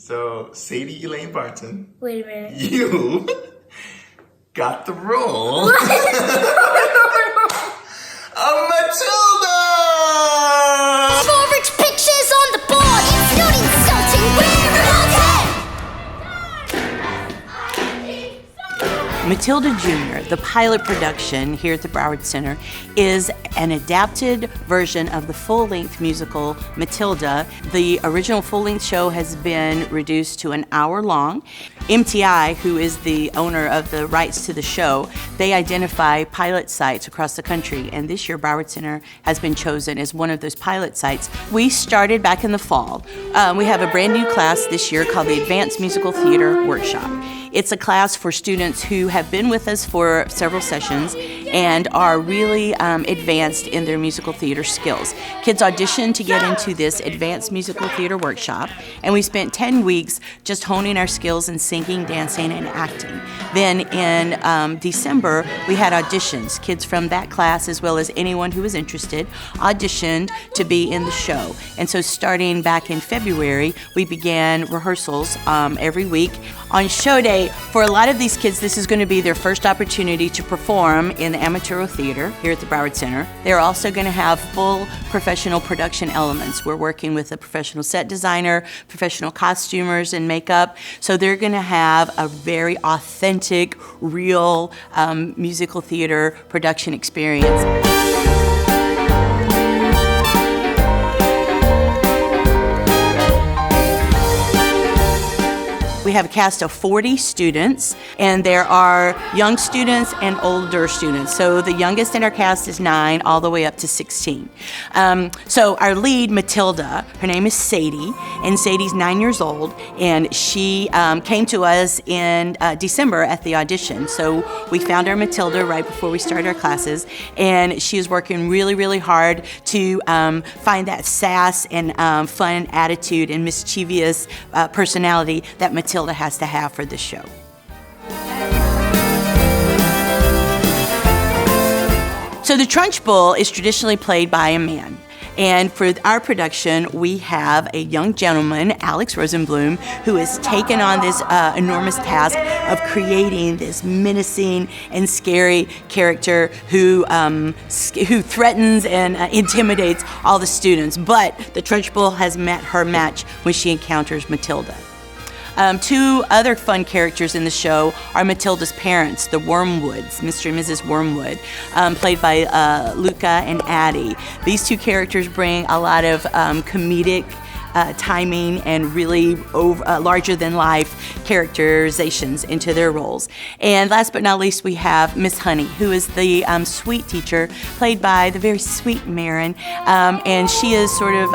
So, Sadie Elaine Barton. Wait a minute. You got the role of Matilda! More rich pictures on the board. It's not insulting. We're Matilda Jr., the pilot production here at the Broward Center, is an adapted version of the full-length musical Matilda. The original full-length show has been reduced to an hour long. MTI, who is the owner of the rights to the show, they identify pilot sites across the country, and this year Broward Center has been chosen as one of those pilot sites. We started back in the fall. We have a brand new class this year called the Advanced Musical Theater Workshop. It's a class for students who have been with us for several sessions and are really advanced in their musical theater skills. Kids audition to get into this Advanced Musical Theater Workshop, and we spent 10 weeks just honing our skills in singing, dancing, and acting. Then in December, we had auditions. Kids from that class, as well as anyone who was interested, auditioned to be in the show. And so starting back in February, we began rehearsals every week. On show day, for a lot of these kids, this is going to be their first opportunity to perform in the amateur theater here at the Broward Center. They're also going to have full professional production elements. We're working with a professional set designer, professional costumers and makeup, so they're going to have a very authentic, real musical theater production experience. We have a cast of 40 students, and there are young students and older students. So the youngest in our cast is 9, all the way up to 16. So our lead, Matilda, her name is Sadie, and Sadie's 9 years old, and she came to us in December at the audition. So we found our Matilda right before we started our classes, and she is working really, really hard to find that sass and fun attitude and mischievous personality that Matilda has to have for this show. So the Trunchbull is traditionally played by a man. And for our production, we have a young gentleman, Alex Rosenblum, who has taken on this enormous task of creating this menacing and scary character who threatens and intimidates all the students. But the Trunchbull has met her match when she encounters Matilda. Two other fun characters in the show are Matilda's parents, the Wormwoods, Mr. and Mrs. Wormwood, played by Luca and Addie. These two characters bring a lot of comedic timing and really larger-than-life characterizations into their roles. And last but not least, we have Miss Honey, who is the sweet teacher, played by the very sweet Marin, and she is sort of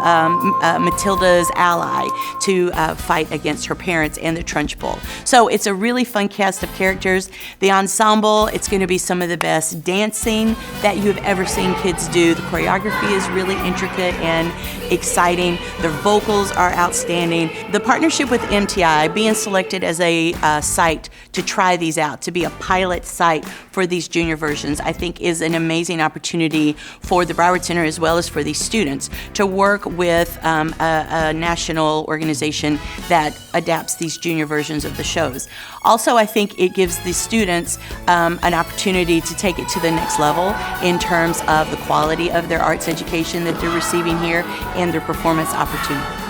Matilda's ally to fight against her parents and the Trunchbull. So it's a really fun cast of characters. The ensemble, it's going to be some of the best dancing that you have ever seen kids do. The choreography is really intricate and exciting. The vocals are outstanding. The partnership with MTI, being selected as a site to try these out, to be a pilot site for these junior versions, I think is an amazing opportunity for the Broward Center as well as for these students to work with a national organization that adapts these junior versions of the shows. Also, I think it gives the students an opportunity to take it to the next level in terms of the quality of their arts education that they're receiving here and their performance opportunities.